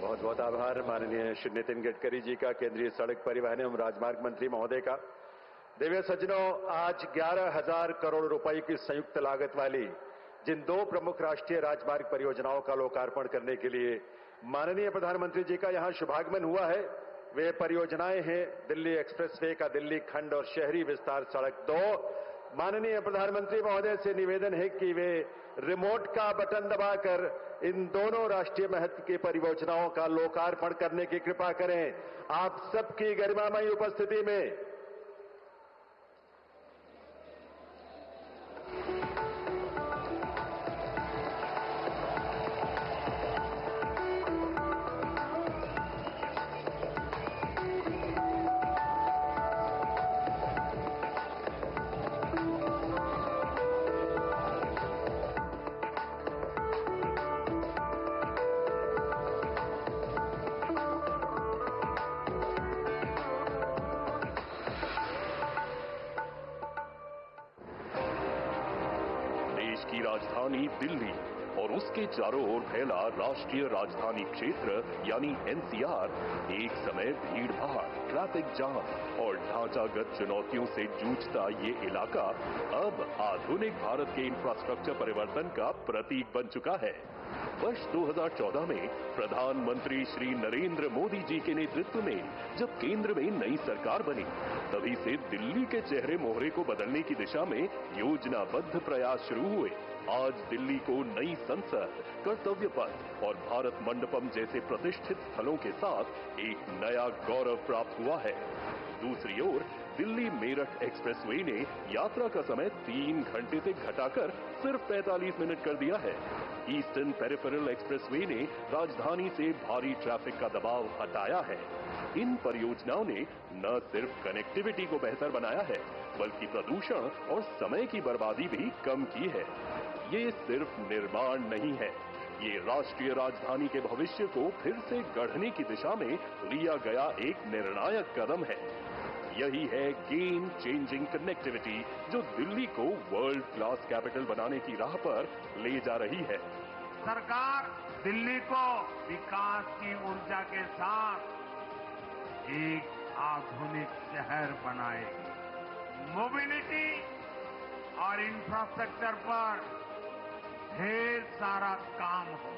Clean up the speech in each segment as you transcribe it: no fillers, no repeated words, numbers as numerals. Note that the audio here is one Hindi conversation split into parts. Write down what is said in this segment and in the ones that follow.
बहुत बहुत आभार माननीय श्री नितिन गडकरी जी का, केंद्रीय सड़क परिवहन एवं राजमार्ग मंत्री महोदय का। दिव्य सज्जनों, आज 11,000 करोड़ रुपए की संयुक्त लागत वाली जिन दो प्रमुख राष्ट्रीय राजमार्ग परियोजनाओं का लोकार्पण करने के लिए माननीय प्रधानमंत्री जी का यहां शुभागमन हुआ है, वे परियोजनाएं हैं दिल्ली एक्सप्रेसवे का दिल्ली खंड और शहरी विस्तार सड़क 2। माननीय प्रधानमंत्री महोदय से निवेदन है कि वे रिमोट का बटन दबाकर इन दोनों राष्ट्रीय महत्व की परियोजनाओं का लोकार्पण करने की कृपा करें। आप सबकी गरिमामयी उपस्थिति में देश की राजधानी दिल्ली और उसके चारों ओर फैला राष्ट्रीय राजधानी क्षेत्र यानी एनसीआर एक समय भीड़-भाड़, ट्रैफिक जाम और ढांचागत चुनौतियों से जूझता ये इलाका अब आधुनिक भारत के इंफ्रास्ट्रक्चर परिवर्तन का प्रतीक बन चुका है। वर्ष 2014 में प्रधानमंत्री श्री नरेंद्र मोदी जी के नेतृत्व में जब केंद्र में नई सरकार बनी, तभी से दिल्ली के चेहरे मोहरे को बदलने की दिशा में योजनाबद्ध प्रयास शुरू हुए। आज दिल्ली को नई संसद, कर्तव्य पथ और भारत मंडपम जैसे प्रतिष्ठित स्थलों के साथ एक नया गौरव प्राप्त हुआ है। दूसरी ओर दिल्ली मेरठ एक्सप्रेसवे ने यात्रा का समय 3 घंटे से घटाकर सिर्फ 45 मिनट कर दिया है। ईस्टर्न पेरिफेरल एक्सप्रेसवे ने राजधानी से भारी ट्रैफिक का दबाव हटाया है। इन परियोजनाओं ने न सिर्फ कनेक्टिविटी को बेहतर बनाया है, बल्कि प्रदूषण और समय की बर्बादी भी कम की है। ये सिर्फ निर्माण नहीं है, ये राष्ट्रीय राजधानी के भविष्य को फिर से गढ़ने की दिशा में लिया गया एक निर्णायक कदम है। यही है गेम चेंजिंग कनेक्टिविटी जो दिल्ली को वर्ल्ड क्लास कैपिटल बनाने की राह पर ले जा रही है। सरकार दिल्ली को विकास की ऊर्जा के साथ एक आधुनिक शहर बनाएगी। मोबिलिटी और इंफ्रास्ट्रक्चर पर ढेर सारा काम हो।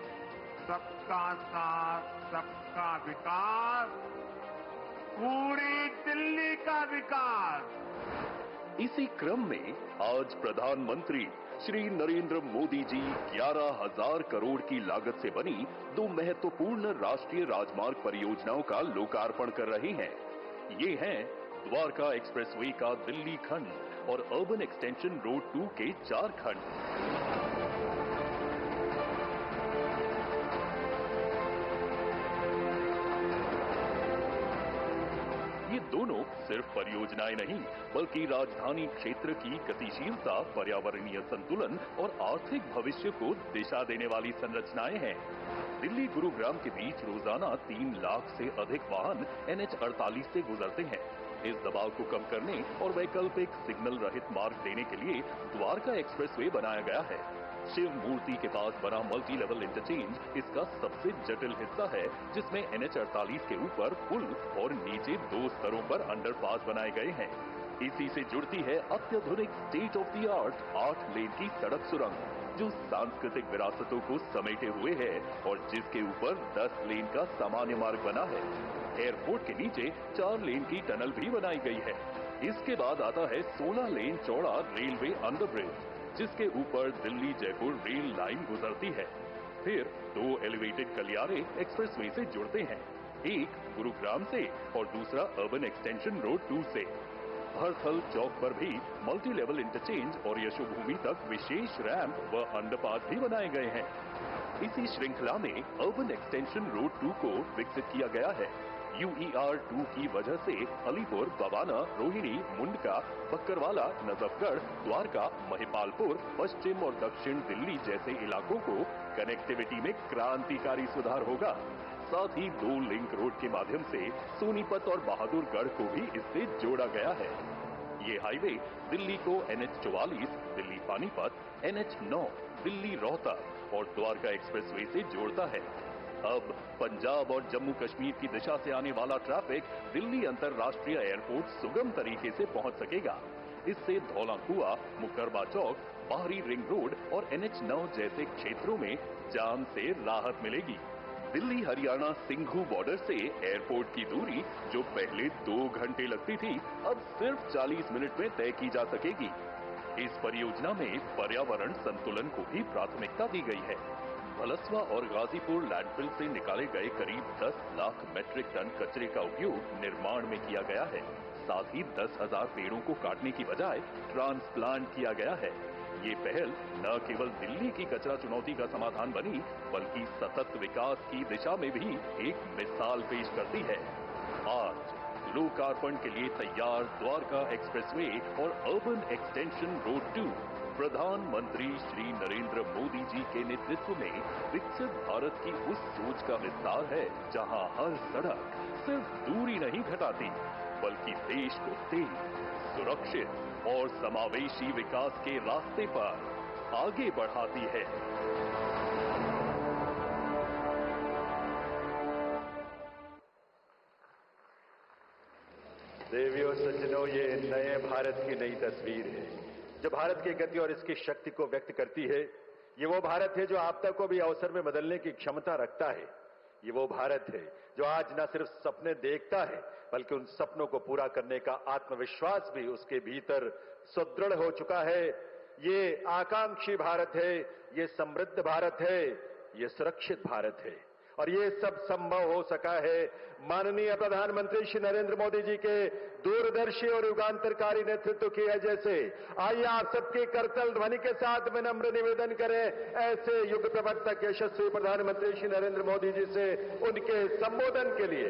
सबका साथ, सबका विकास, पूरी दिल्ली का विकास। इसी क्रम में आज प्रधानमंत्री श्री नरेंद्र मोदी जी 11,000 करोड़ की लागत से बनी 2 महत्वपूर्ण राष्ट्रीय राजमार्ग परियोजनाओं का लोकार्पण कर रहे हैं। ये हैं द्वारका एक्सप्रेसवे का दिल्ली खंड और अर्बन एक्सटेंशन रोड 2 के 4 खंड। ये दोनों सिर्फ परियोजनाएं नहीं, बल्कि राजधानी क्षेत्र की गतिशीलता, पर्यावरणीय संतुलन और आर्थिक भविष्य को दिशा देने वाली संरचनाएं हैं। दिल्ली गुरुग्राम के बीच रोजाना 3 लाख से अधिक वाहन NH-48 से गुजरते हैं। इस दबाव को कम करने और वैकल्पिक सिग्नल रहित मार्ग देने के लिए द्वारका एक्सप्रेसवे बनाया गया है। शिव मूर्ति के पास बना मल्टी लेवल इंटरचेंज इसका सबसे जटिल हिस्सा है, जिसमें NH-48 के ऊपर पुल और नीचे 2 स्तरों पर अंडरपास बनाए गए हैं। इसी से जुड़ती है अत्याधुनिक स्टेट ऑफ द आर्ट 8 लेन की सड़क सुरंग, जो सांस्कृतिक विरासतों को समेटे हुए है और जिसके ऊपर 10 लेन का सामान्य मार्ग बना है। एयरपोर्ट के नीचे 4 लेन की टनल भी बनाई गई है। इसके बाद आता है 16 लेन चौड़ा रेलवे अंडरब्रिज, जिसके ऊपर दिल्ली जयपुर रेल लाइन गुजरती है। फिर 2 एलिवेटेड गलियारे एक्सप्रेसवे से जुड़ते हैं, एक गुरुग्राम से और दूसरा अर्बन एक्सटेंशन रोड 2 से। हरथल चौक पर भी मल्टी लेवल इंटरचेंज और यशोभूमि तक विशेष रैंप व अंडरपास भी बनाए गए हैं। इसी श्रृंखला में अर्बन एक्सटेंशन रोड 2 को विकसित किया गया है। UER 2 की वजह से अलीपुर, बवाना, रोहिणी, मुंडका, बक्करवाला, नजफगढ़, द्वारका, महिपालपुर, पश्चिम और दक्षिण दिल्ली जैसे इलाकों को कनेक्टिविटी में क्रांतिकारी सुधार होगा। साथ ही 2 लिंक रोड के माध्यम से सोनीपत और बहादुरगढ़ को भी इससे जोड़ा गया है। ये हाईवे दिल्ली को NH-44, दिल्ली पानीपत, NH-9, दिल्ली रोहतक और द्वारका एक्सप्रेसवे से जोड़ता है। अब पंजाब और जम्मू कश्मीर की दिशा से आने वाला ट्रैफिक दिल्ली अंतर्राष्ट्रीय एयरपोर्ट सुगम तरीके से पहुंच सकेगा। इससे धौलाकुआं, मुकरबा चौक, बाहरी रिंग रोड और NH9 जैसे क्षेत्रों में जाम से राहत मिलेगी। दिल्ली हरियाणा सिंघू बॉर्डर से एयरपोर्ट की दूरी जो पहले 2 घंटे लगती थी, अब सिर्फ 40 मिनट में तय की जा सकेगी। इस परियोजना में पर्यावरण संतुलन को भी प्राथमिकता दी गई है। भलसवा और गाजीपुर लैंडफिल से निकाले गए करीब 10 लाख मैट्रिक टन कचरे का उपयोग निर्माण में किया गया है। साथ ही 10,000 पेड़ों को काटने की बजाय ट्रांसप्लांट किया गया है। ये पहल न केवल दिल्ली की कचरा चुनौती का समाधान बनी, बल्कि सतत विकास की दिशा में भी एक मिसाल पेश करती है। आज लोकार्पण के लिए तैयार द्वारका एक्सप्रेसवे और अर्बन एक्सटेंशन रोड 2 प्रधानमंत्री श्री नरेंद्र मोदी जी के नेतृत्व में विकसित भारत की उस सोच का विस्तार है, जहां हर सड़क सिर्फ दूरी नहीं घटाती, बल्कि देश को तेज, सुरक्षित और समावेशी विकास के रास्ते पर आगे बढ़ाती है। देवियों सज्जनों, ये नए भारत की नई तस्वीर है जो भारत की गति और इसकी शक्ति को व्यक्त करती है। ये वो भारत है जो आपदा को भी अवसर में बदलने की क्षमता रखता है। ये वो भारत है जो आज न सिर्फ सपने देखता है, बल्कि उन सपनों को पूरा करने का आत्मविश्वास भी उसके भीतर सुदृढ़ हो चुका है। ये आकांक्षी भारत है, ये समृद्ध भारत है, ये सुरक्षित भारत है। और ये सब संभव हो सका है माननीय प्रधानमंत्री श्री नरेंद्र मोदी जी के दूरदर्शी और युगांतरकारी नेतृत्व की वजह से। आइए आप सबके करतल ध्वनि के साथ विनम्र निवेदन करें, ऐसे युग प्रवर्तक यशस्वी प्रधानमंत्री श्री नरेंद्र मोदी जी से उनके संबोधन के लिए।